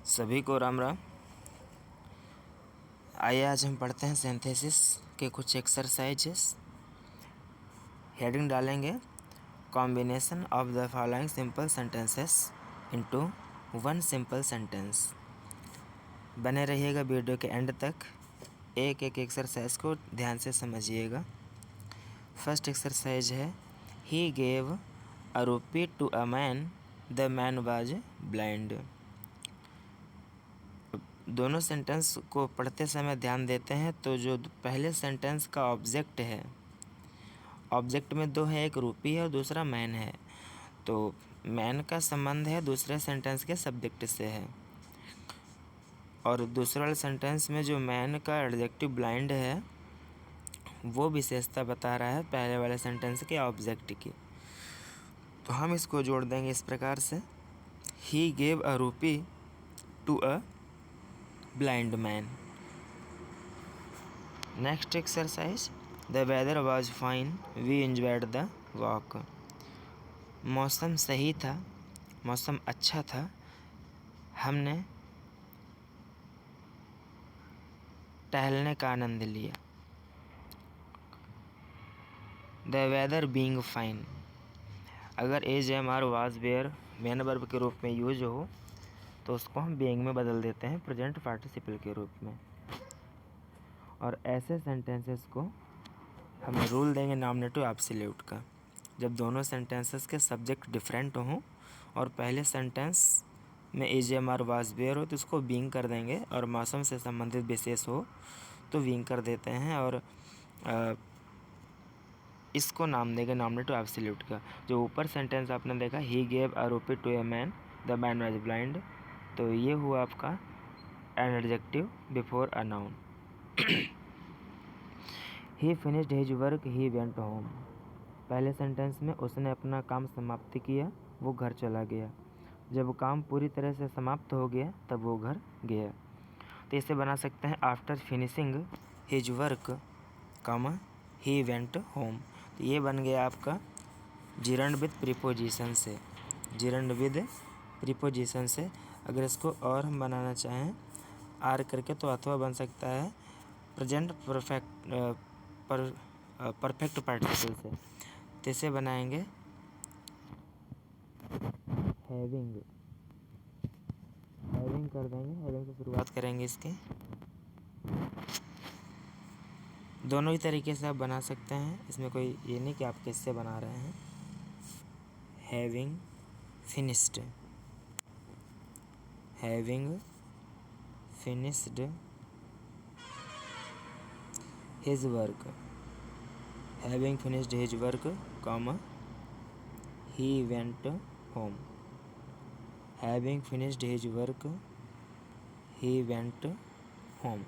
सभी को राम राम। आइए आज हम पढ़ते हैं सिंथेसिस के कुछ एक्सरसाइजेस। हेडिंग डालेंगे combination of the following simple sentences into one simple sentence. बने रहिएगा वीडियो के एंड तक। एक एक एक्सरसाइज को ध्यान से समझिएगा। फर्स्ट एक्सरसाइज है ही gave a rupee to a man, the man was blind. दोनों सेंटेंस को पढ़ते समय ध्यान देते हैं तो जो पहले सेंटेंस का ऑब्जेक्ट है, ऑब्जेक्ट में दो है, एक रूपी है और दूसरा मैन है। तो मैन का संबंध है दूसरे सेंटेंस के सब्जेक्ट से है, और दूसरे वाले सेंटेंस में जो मैन का एडजेक्टिव ब्लाइंड है वो विशेषता बता रहा है पहले वाले सेंटेंस के ऑब्जेक्ट की। तो हम इसको जोड़ देंगे इस प्रकार से, ही gave a rupee to a blind man. Next exercise, the weather was fine, we enjoyed the walk. मौसम सही था, मौसम अच्छा था, हमने टहलने का आनंद लिया। द वेदर बीइंग फाइन, अगर as am are was were main verb के रूप में यूज हो तो उसको हम बीइंग में बदल देते हैं प्रेजेंट पार्टिसिपल के रूप में। और ऐसे सेंटेंसेस को हम रूल देंगे नॉमिनेटिव एब्सोल्यूट का, जब दोनों सेंटेंसेस के सब्जेक्ट डिफरेंट हों और पहले सेंटेंस में as am are was were हो तो उसको बीइंग कर देंगे, और मौसम से संबंधित विशेष हो तो बीइंग कर देते हैं, और इसको नाम देंगे नॉमिनेटिव एब्सोल्यूट का। जो ऊपर सेंटेंस आपने देखा ही gave a rupee to a man, the man was blind, तो ये हुआ आपका an adjective before a noun. He finished his work, he went home. पहले सेंटेंस में उसने अपना काम समाप्त किया, वो घर चला गया। जब काम पूरी तरह से समाप्त हो गया तब वो घर गया। तो इसे बना सकते हैं after finishing his work, comma ही वेंट होम। तो ये बन गया आपका जिरंड विद प्रीपोजिशन से, जिरंड विद प्रीपोजिशन से। अगर इसको और हम बनाना चाहें आर करके तो अथवा बन सकता है प्रेजेंट परफेक्ट पार्टिसिपल से। तो इसे बनाएंगे हैविंग, हैविंग कर देंगे, हैविंग से शुरुआत करेंगे इसके। दोनों ही तरीके से आप बना सकते हैं, इसमें कोई ये नहीं कि आप किससे बना रहे हैं। Having finished, having finished his work, having finished his work, comma he went home, having finished his work, he went home.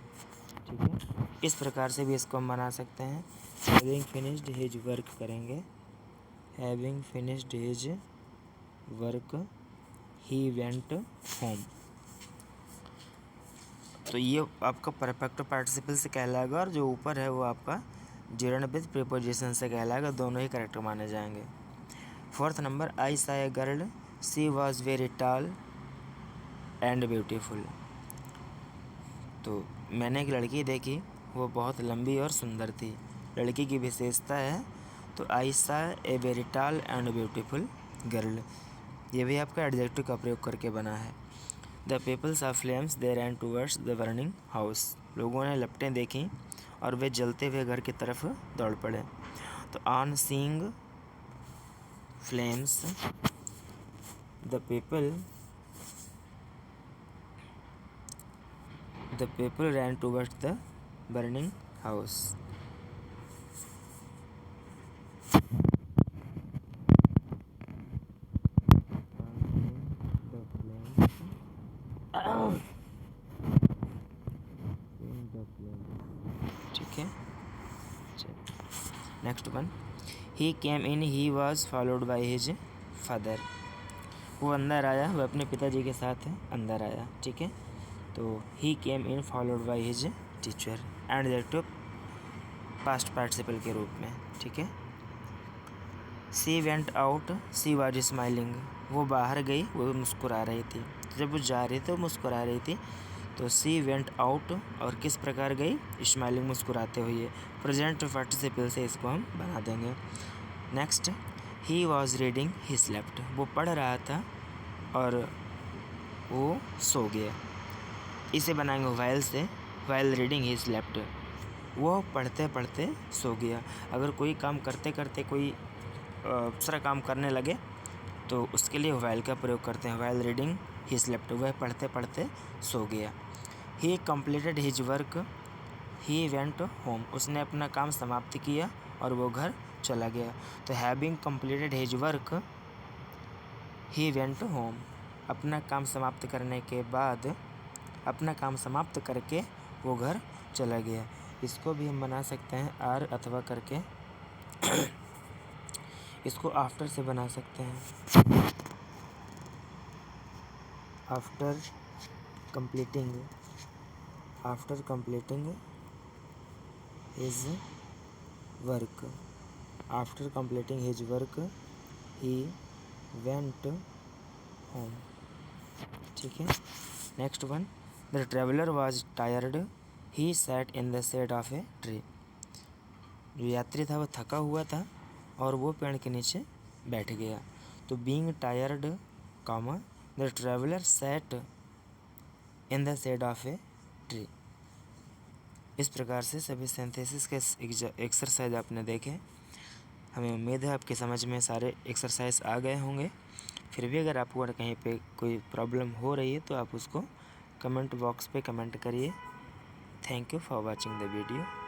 ठीक है, इस प्रकार से भी इसको हम बना सकते हैं। हैविंग फिनिश्ड हिज वर्क करेंगे, having finished his work, he went home. तो ये आपका परफेक्ट पार्टिसिपल से कहलाएगा, और जो ऊपर है वो आपका जिरंड विद प्रीपोजिशन से कहलाएगा। दोनों ही करेक्ट माने जाएंगे। Fourth number, I saw a girl, she was very tall and beautiful. तो मैंने एक लड़की देखी, वो बहुत लंबी और सुंदर थी। लड़की की विशेषता है, तो I saw a very tall and beautiful girl, ये भी आपका एडजेक्टिव का प्रयोग करके बना है। The peoples of flames they ran towards the burning house, लोगों ने लपटें देखीं और वे जलते हुए घर की तरफ दौड़ पड़े। तो on seeing flames the people ran towards the burning house. ठीक है, next one, he came in, he was followed by his father. वो अंदर आया, वह अपने पिताजी के साथ अंदर आया। ठीक है, तो he came in followed by his teacher, adjective past participle के रूप में। ठीक है, she went out, she was smiling, वो बाहर गई, वो मुस्कुरा रही थी। जब वो जा रही थी वो मुस्कुरा रही थी, तो सी वेंट आउट, और किस प्रकार गई, स्माइलिंग, मुस्कुराते हुए। प्रेजेंट पार्टिसिपल से इसको हम बना देंगे। Next, he was reading he slept, वो पढ़ रहा था और वो सो गया। इसे बनाएंगे वाइल से, वाइल रीडिंग ही स्लेप्ट, वो पढ़ते पढ़ते सो गया। अगर कोई काम करते करते कोई दूसरा काम करने लगे तो उसके लिए वाइल का प्रयोग करते हैं। वाइल रीडिंग ही स्लेप्ट, वह पढ़ते पढ़ते सो गया। ही completed his work, he went home, उसने अपना काम समाप्त किया और वो घर चला गया। तो having completed his work he went home, अपना काम समाप्त करने के बाद, अपना काम समाप्त करके वो घर चला गया। इसको भी हम बना सकते हैं आर अथवा करके। इसको आफ्टर से बना सकते हैं। After completing his work, after completing his work he went home. ठीक है। Next one, the traveller was tired, he sat in the shade of a tree, जो यात्री था वो थका हुआ था और वो पेड़ के नीचे बैठ गया। तो being tired, comma, the traveller sat in the shade of a tree. इस प्रकार से सभी सिंथेसिस के एक्सरसाइज आपने देखे। हमें उम्मीद है आपके समझ में सारे एक्सरसाइज आ गए होंगे। फिर भी अगर आपको कहीं पे कोई प्रॉब्लम हो रही है तो आप उसको कमेंट बॉक्स पे कमेंट करिए। Thank you for watching the video.